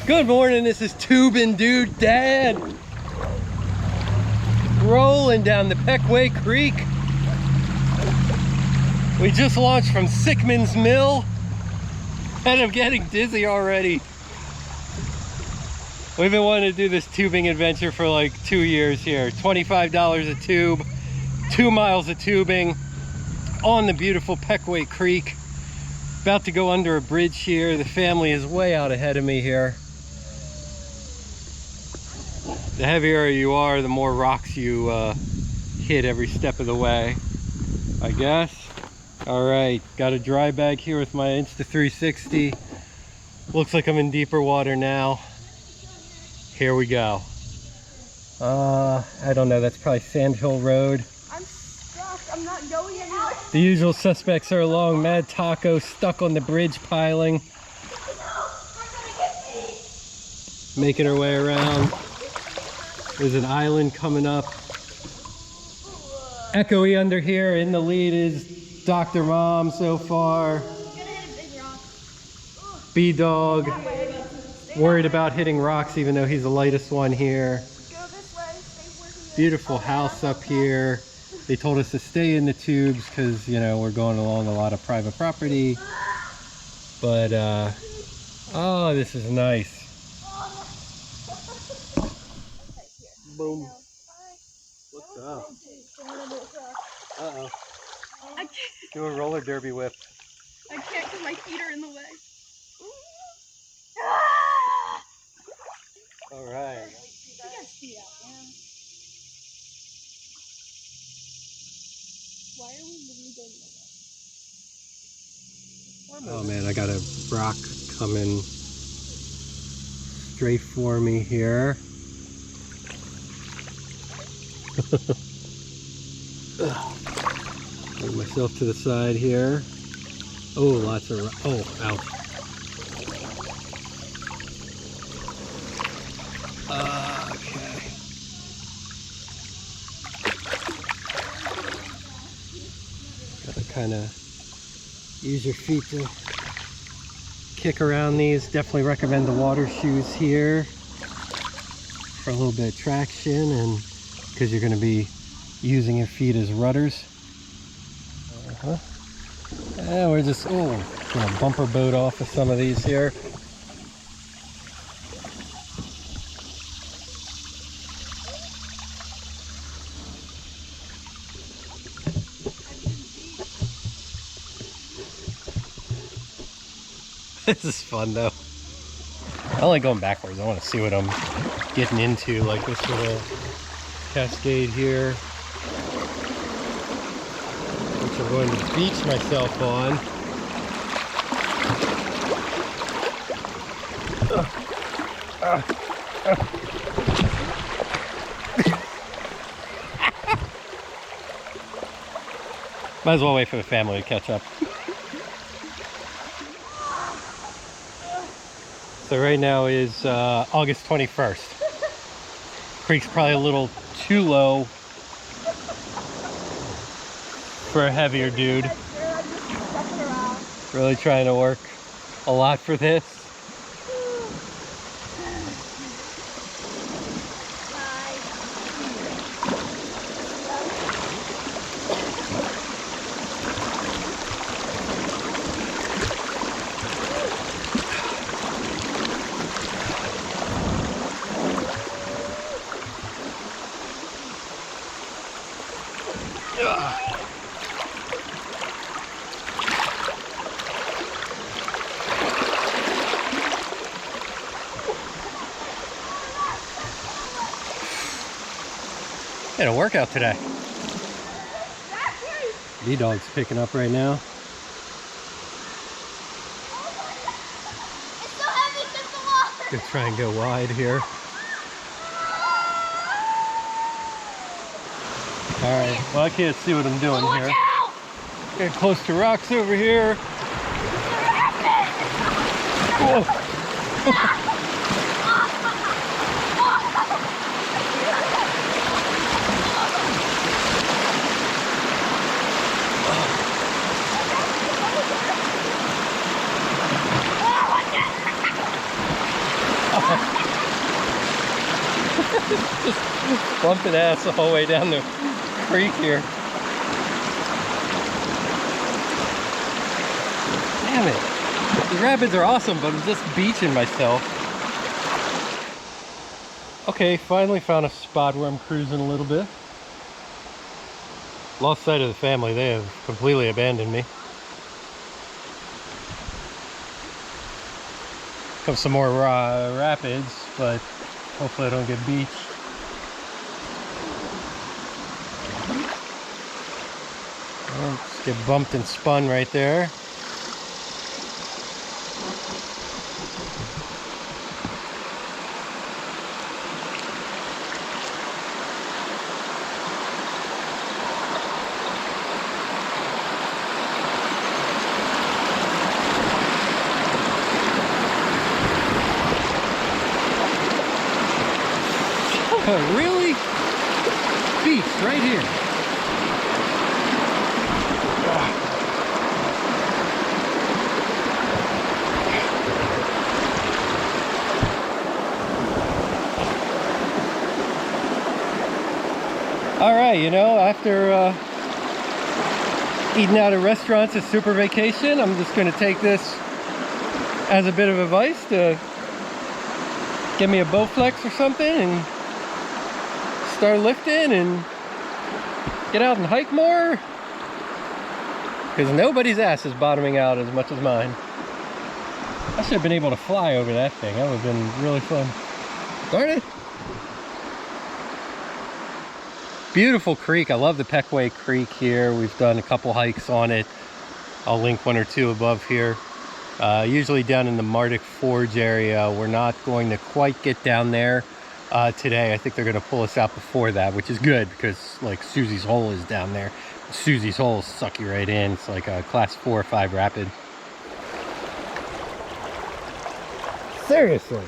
Good morning, this is Tubing Dude Dad. Rolling down the Pequea Creek. We just launched from Sickman's Mill and I'm getting dizzy already. We've been wanting to do this tubing adventure for like 2 years here. $25 a tube, 2 miles of tubing on the beautiful Pequea Creek. About to go under a bridge here. The family is way out ahead of me here. The heavier you are, the more rocks you hit every step of the way, I guess. All right, got a dry bag here with my Insta360. Looks like I'm in deeper water now. Here we go. I don't know, that's probably Sand Hill Road. I'm stuck, I'm not going anywhere. The usual suspects are along. Mad Taco stuck on the bridge piling. Making her way around. There's an island coming up. Echoey under here. In the lead is Dr. Mom so far. B-Dog. Worried about hitting rocks even though he's the lightest one here. Beautiful house up here. They told us to stay in the tubes because, you know, we're going along a lot of private property. But, oh, this is nice. Boom. What's up? Uh-oh. I can't. Do a roller derby whip. I can't because my feet are in the way. All right. You got speed out, man. Why are we literally going nowhere? Oh man, I got a rock coming straight for me here. Move myself to the side here. Oh, lots of, oh, ouch. Okay. Gotta kind of use your feet to kick around these. Definitely recommend the water shoes here for a little bit of traction, and because you're going to be using your feet as rudders. Yeah, we're just gonna bumper boat off of some of these here. This is fun though. I like going backwards. I want to see what I'm getting into, like this little cascade here, which I'm going to beach myself on. Might as well wait for the family to catch up. So right now is August 21st. Creek's probably a little too low for a heavier dude. Really trying to work a lot for this. Had a workout today. B-Dog's picking up right now. It's so heavy because the water. Gonna try and go wide here. Alright, well I can't see what I'm doing here. Get close to rocks over here. Whoa. bumping ass the whole way down the creek here. Damn it. The rapids are awesome, but I'm just beaching myself. Okay, finally found a spot where I'm cruising a little bit. Lost sight of the family. They have completely abandoned me. Come some more rapids, but hopefully I don't get beached. Well, just get bumped and spun right there. Really? Beach right here. All right, you know, after eating out at restaurants, a super vacation, I'm just going to take this as a bit of advice to get me a Bowflex or something and start lifting and get out and hike more, because nobody's ass is bottoming out as much as mine. I should have been able to fly over that thing. That would have been really fun. Darn it. Beautiful creek. I love the Pequea Creek here. We've done a couple hikes on it. I'll link one or two above here. Usually down in the Martic Forge area. We're not going to quite get down there today. I think they're going to pull us out before that, which is good because like Susie's Hole is down there. Susie's Hole suck you right in. It's like a class 4 or 5 rapid. Seriously.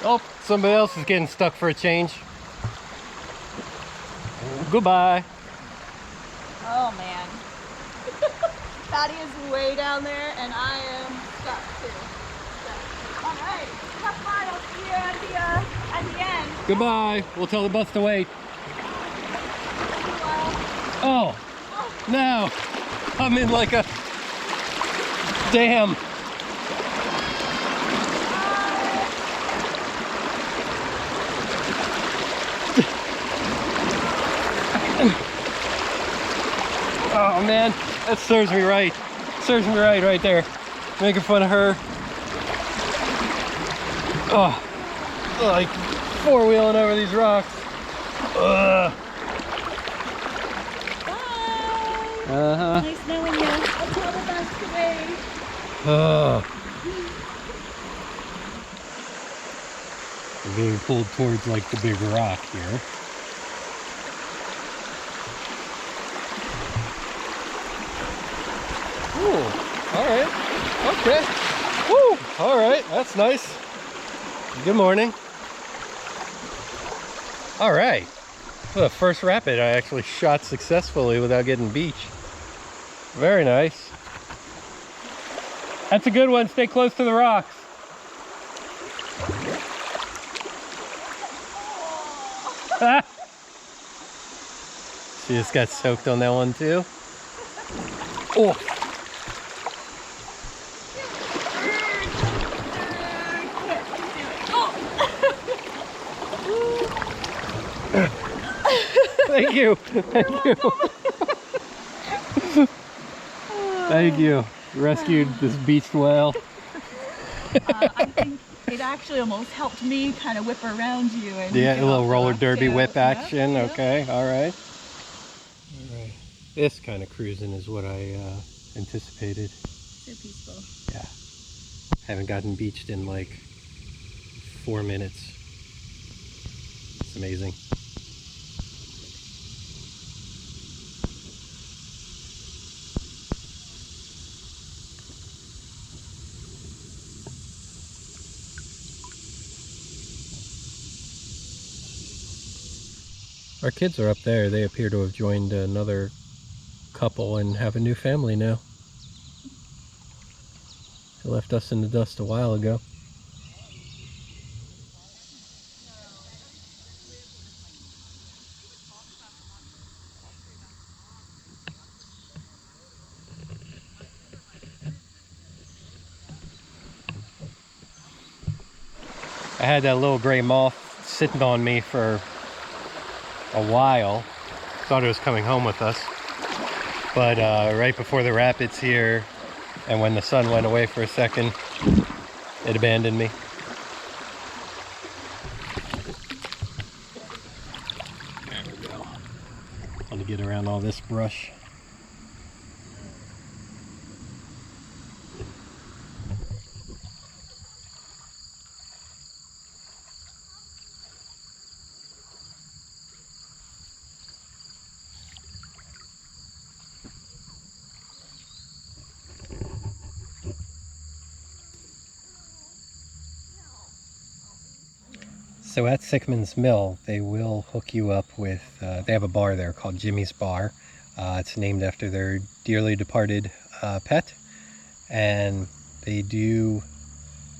Oh, somebody else is getting stuck for a change. Goodbye. Oh man. Patty is way down there and I am stuck too. So, alright, have fun. I'll see you at the end. Goodbye. We'll tell the bus to wait. Oh, no. I'm in like a damn. Oh man, that serves me right. Serves me right there. Making fun of her. Oh, like four-wheeling over these rocks. Ugh. Bye. Uh-huh. Nice knowing you. I'll tell the bus to wait. We're being pulled towards like the big rock here. Ooh, all right, okay. Woo, all right, that's nice. Good morning. All right, well, the first rapid I actually shot successfully without getting beached. Very nice. That's a good one. Stay close to the rocks. She just got soaked on that one too. Oh. Thank you. Thank you. Thank you. Rescued this beached whale. I think it actually almost helped me kind of whip around you. And Yeah, a little roller rock derby too. whip action. Yeah, Okay, all right. All right. This kind of cruising is what I anticipated. So peaceful. Yeah. Haven't gotten beached in like 4 minutes. It's amazing. Our kids are up there. They appear to have joined another couple and have a new family now. They left us in the dust a while ago. I had that little gray moth sitting on me for a while. Thought it was coming home with us. But right before the rapids here, and when the sun went away for a second, it abandoned me. There we go. Want to get around all this brush. So at Sickman's Mill, they will hook you up with, they have a bar there called Jimmy's Bar. It's named after their dearly departed pet. And they do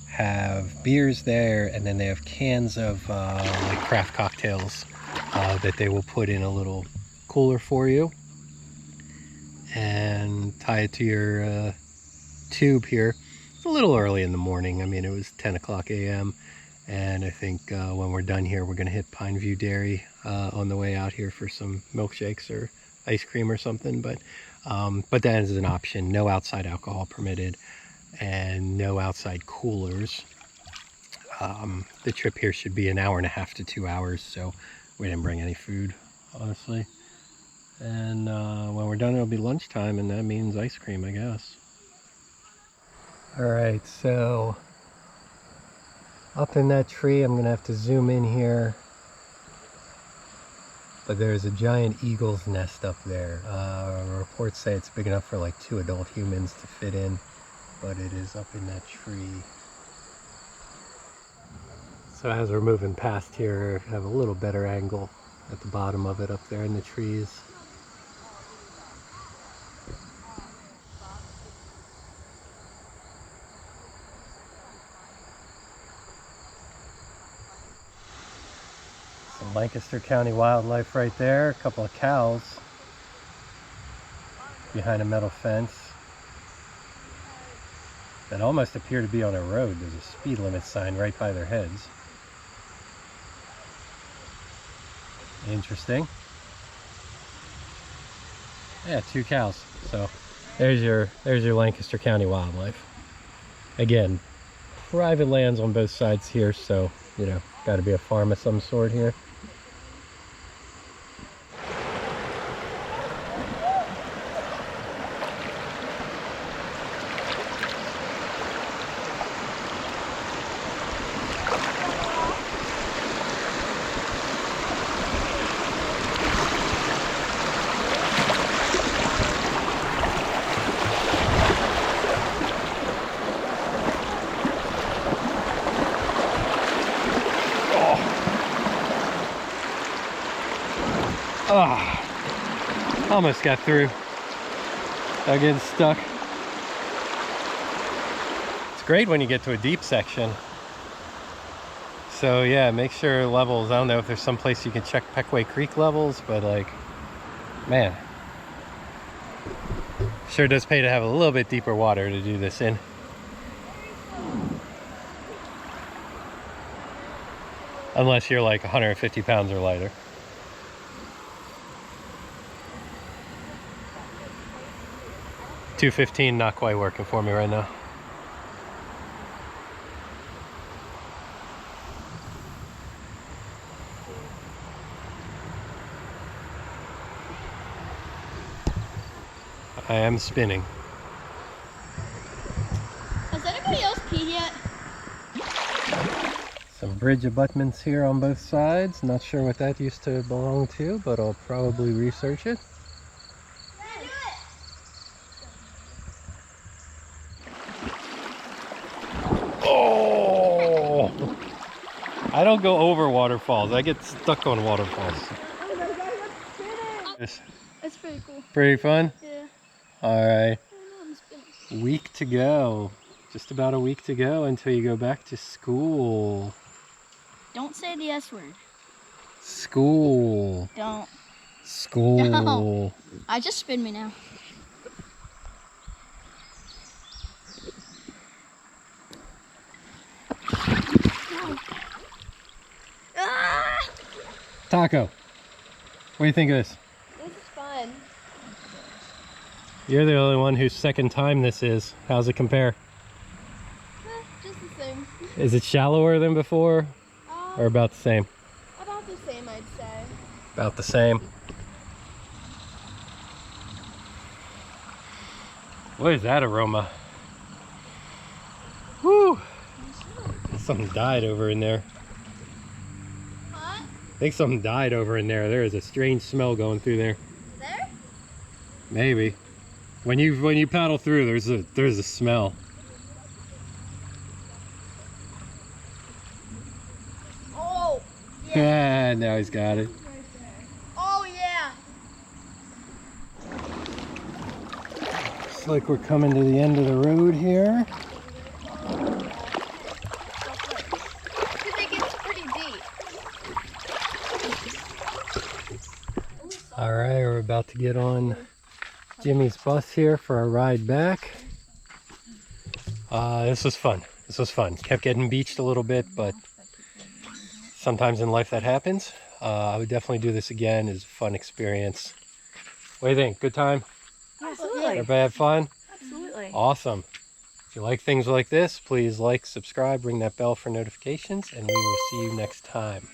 have beers there, and then they have cans of like craft cocktails that they will put in a little cooler for you. And tie it to your tube here. It's a little early in the morning. I mean, it was 10 o'clock a.m. And I think when we're done here, we're going to hit Pineview Dairy on the way out here for some milkshakes or ice cream or something. But that is an option. No outside alcohol permitted and no outside coolers. The trip here should be an hour and a half to 2 hours, so we didn't bring any food, honestly. And when we're done, it'll be lunchtime, and that means ice cream, I guess. All right, so up in that tree, I'm gonna have to zoom in here, but there's a giant eagle's nest up there. Reports say it's big enough for like 2 adult humans to fit in, but it is up in that tree. So as we're moving past here, I have a little better angle at the bottom of it up there in the trees. Some Lancaster County wildlife right there. A couple of cows behind a metal fence that almost appear to be on a road. There's a speed limit sign right by their heads. Interesting. Yeah, 2 cows. So there's your Lancaster County wildlife. Again, private lands on both sides here, so you know, got to be a farm of some sort here. Almost got through. I'm getting stuck. It's great when you get to a deep section. So yeah, make sure levels, I don't know if there's some place you can check Pequea Creek levels, but like, man, sure does pay to have a little bit deeper water to do this in. Unless you're like 150 pounds or lighter. $2.15 not quite working for me right now. I am spinning. Has anybody else peed yet? Some bridge abutments here on both sides. Not sure what that used to belong to, but I'll probably research it. Oh! I don't go over waterfalls. I get stuck on waterfalls. It's pretty cool. Pretty fun? Yeah. All right. Week to go. Just about a week to go until you go back to school. Don't say the S word. School. Don't. School. No. I just spin me now. Ah! Taco, what do you think of this? This is fun. You're the only one whose second time this is. How's it compare? Just the same. Is it shallower than before or about the same? About the same, I'd say. About the same. What is that aroma? Whew. Something died over in there. Huh? I think something died over in there. There is a strange smell going through there. There? Maybe. When you paddle through, there's a smell. Oh! Yeah, now he's got it. Oh, yeah! Looks like we're coming to the end of the road here. Because it gets pretty deep. All right, we're about to get on Jimmy's bus here for a ride back. This was fun. This was fun. Kept getting beached a little bit, but sometimes in life that happens. I would definitely do this again. It's a fun experience. What do you think? Good time? Absolutely. Everybody have fun? Absolutely. Awesome. If you like things like this, please like, subscribe, ring that bell for notifications, and we will see you next time.